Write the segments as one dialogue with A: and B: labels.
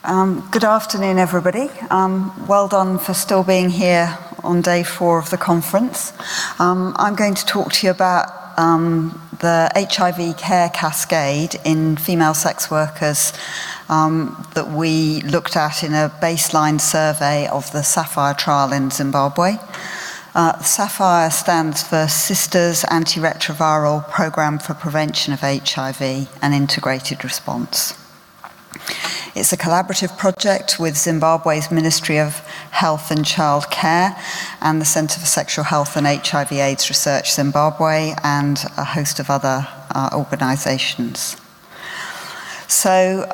A: Good afternoon, everybody. Well done for still being here on day 4 of the conference. I'm going to talk to you about the HIV care cascade in female sex workers that we looked at in a baseline survey of the SAPPH-Ire trial in Zimbabwe. SAPPH-Ire stands for Sisters Antiretroviral Programme for Prevention of HIV and Integrated Response. It's a collaborative project with Zimbabwe's Ministry of Health and Child Care and the Centre for Sexual Health and HIV/AIDS Research Zimbabwe and a host of other organisations. So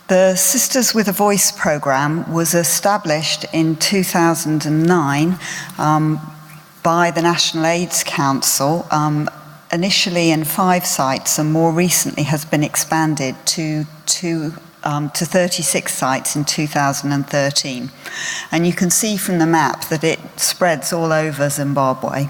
A: the Sisters with a Voice programme was established in 2009 by the National AIDS Council, initially in 5 sites and more recently has been expanded to 36 sites in 2013. And you can see from the map that it spreads all over Zimbabwe.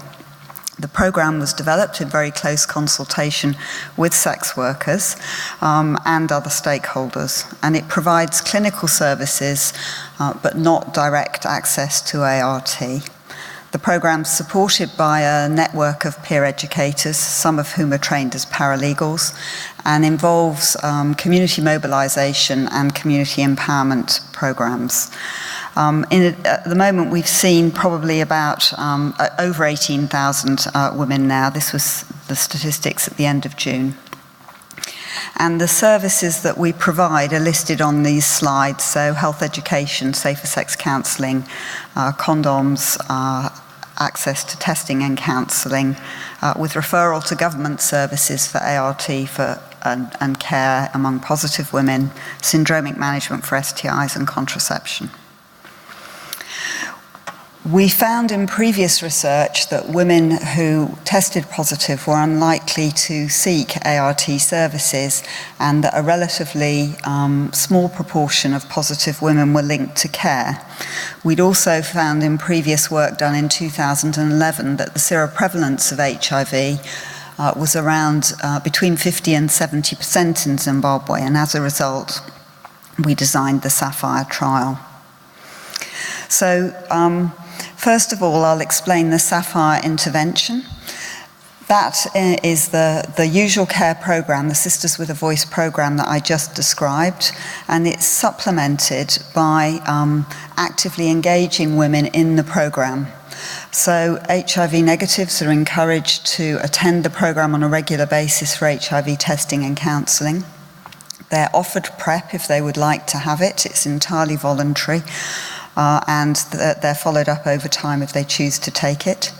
A: The programme was developed in very close consultation with sex workers and other stakeholders, and it provides clinical services but not direct access to ART. The programme is supported by a network of peer educators, some of whom are trained as paralegals, and involves community mobilisation and community empowerment programmes. At the moment, we've seen probably about over 18,000 women now. This was the statistics at the end of June. And the services that we provide are listed on these slides, so health education, safer sex counselling, condoms, access to testing and counselling, with referral to government services for ART and care among positive women, syndromic management for STIs and contraception. We found in previous research that women who tested positive were unlikely to seek ART services and that a relatively small proportion of positive women were linked to care. We'd also found in previous work done in 2011 that the seroprevalence of HIV was around between 50 and 70% in Zimbabwe, and as a result, we designed the SAPPH-Ire trial. So, first of all, I'll explain the SAPPH-Ire intervention. That is the usual care programme, the Sisters with a Voice programme that I just described, and it's supplemented by actively engaging women in the programme. So HIV negatives are encouraged to attend the programme on a regular basis for HIV testing and counselling. They're offered PrEP if they would like to have it. It's entirely voluntary. And they're followed up over time if they choose to take it.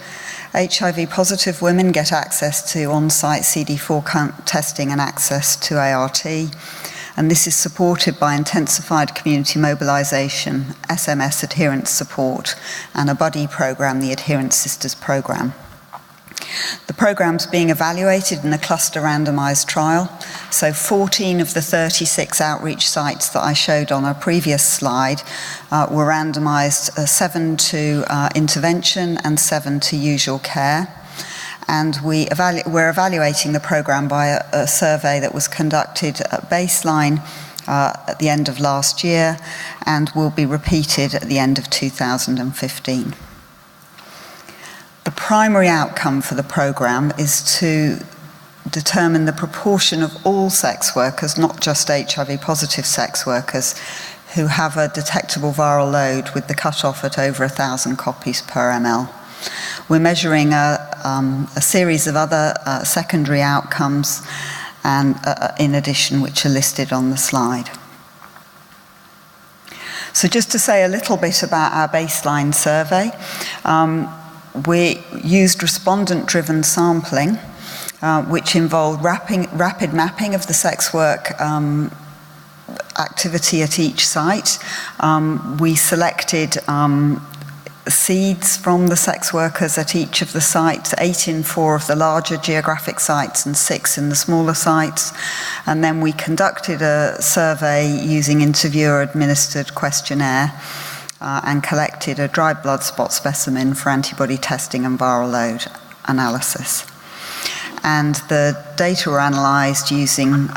A: HIV positive women get access to on-site CD4 testing and access to ART, and this is supported by intensified community mobilisation, SMS adherence support, and a buddy programme, the Adherence Sisters programme. The programme's being evaluated in a cluster randomised trial, so 14 of the 36 outreach sites that I showed on a previous slide were randomised 7 to intervention and 7 to usual care. And we're evaluating the programme by a survey that was conducted at baseline at the end of last year and will be repeated at the end of 2015. The primary outcome for the programme is to determine the proportion of all sex workers, not just HIV positive sex workers, who have a detectable viral load with the cut-off at over 1,000 copies per ml. We're measuring a series of other secondary outcomes and in addition, which are listed on the slide. So just to say a little bit about our baseline survey, we used respondent-driven sampling, which involved rapid mapping of the sex work activity at each site. We selected seeds from the sex workers at each of the sites, 8 in 4 of the larger geographic sites and 6 in the smaller sites. And then we conducted a survey using interviewer-administered questionnaire and collected a dried blood spot specimen for antibody testing and viral load analysis. And the data were analysed using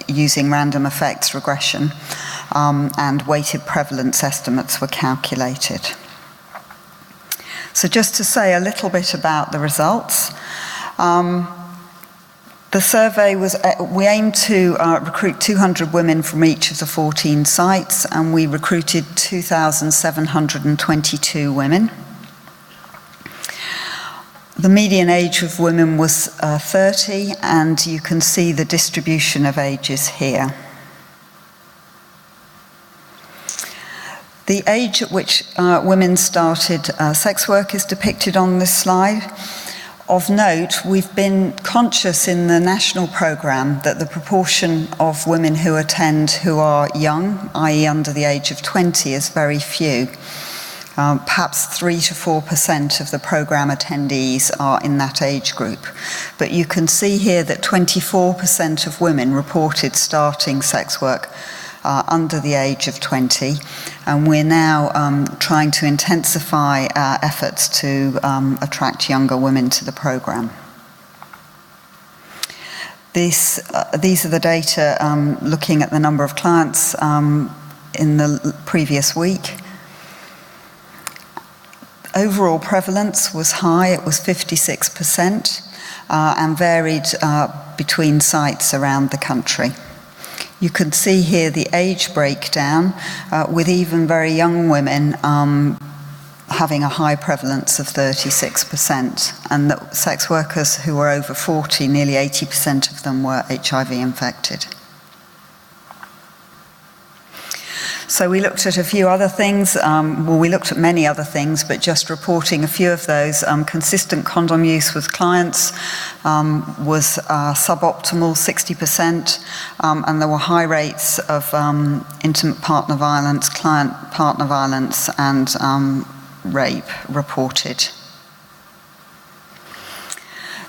A: using random effects regression, and weighted prevalence estimates were calculated. So just to say a little bit about the results. The survey we aimed to recruit 200 women from each of the 14 sites, and we recruited 2,722 women. The median age of women was 30, and you can see the distribution of ages here. The age at which women started sex work is depicted on this slide. Of note, we've been conscious in the national programme that the proportion of women who attend who are young, i.e. under the age of 20, is very few. Perhaps 3 to 4% of the programme attendees are in that age group. But you can see here that 24% of women reported starting sex work under the age of 20, and we're now trying to intensify our efforts to attract younger women to the programme. These are the data looking at the number of clients in the previous week. Overall prevalence was high, it was 56%, and varied between sites around the country. You can see here the age breakdown, with even very young women having a high prevalence of 36%, and that sex workers who were over 40, nearly 80% of them were HIV infected. So we looked at a few other things, we looked at many other things, but just reporting a few of those. Consistent condom use with clients was suboptimal, 60%, and there were high rates of intimate partner violence, client partner violence, and rape reported.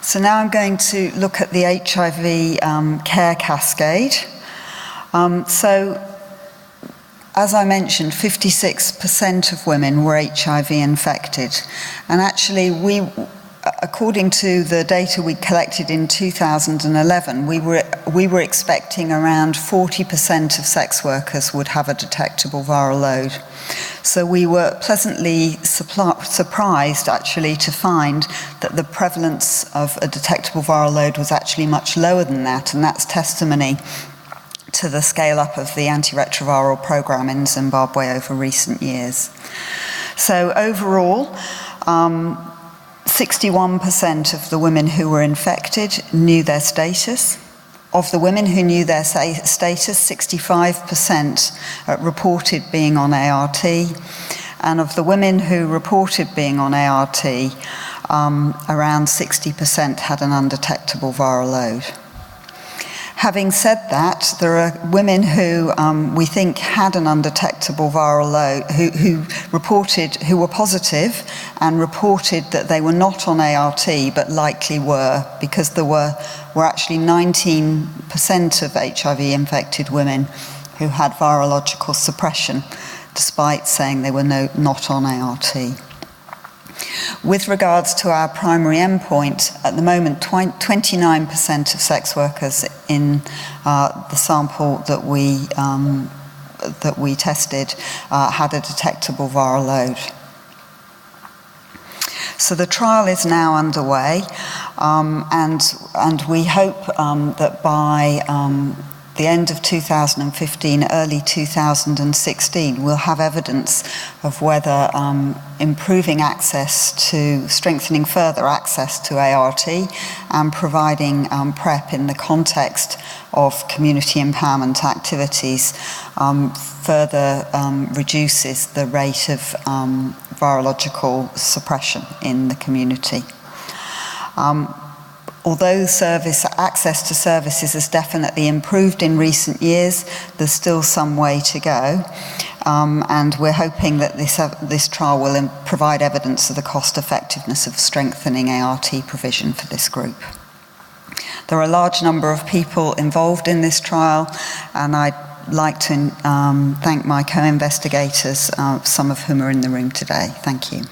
A: So now I'm going to look at the HIV care cascade. As I mentioned, 56% of women were HIV infected. And actually, according to the data we collected in 2011, we were expecting around 40% of sex workers would have a detectable viral load. So we were pleasantly surprised, actually, to find that the prevalence of a detectable viral load was actually much lower than that, and that's testimony to the scale-up of the antiretroviral program in Zimbabwe over recent years. So overall, 61% of the women who were infected knew their status. Of the women who knew their status, 65% reported being on ART, and of the women who reported being on ART, around 60% had an undetectable viral load. Having said that, there are women who we think had an undetectable viral load, who were positive and reported that they were not on ART, but likely were, because there were actually 19% of HIV-infected women who had virological suppression, despite saying they were not on ART. With regards to our primary endpoint, at the moment, 29% of sex workers in the sample that we tested had a detectable viral load. So the trial is now underway, and we hope that by the end of 2015, early 2016, we'll have evidence of whether strengthening further access to ART and providing PrEP in the context of community empowerment activities further reduces the rate of virological suppression in the community. Although access to services has definitely improved in recent years, there's still some way to go. And we're hoping that this trial will provide evidence of the cost effectiveness of strengthening ART provision for this group. There are a large number of people involved in this trial, and I'd like to thank my co-investigators, some of whom are in the room today. Thank you.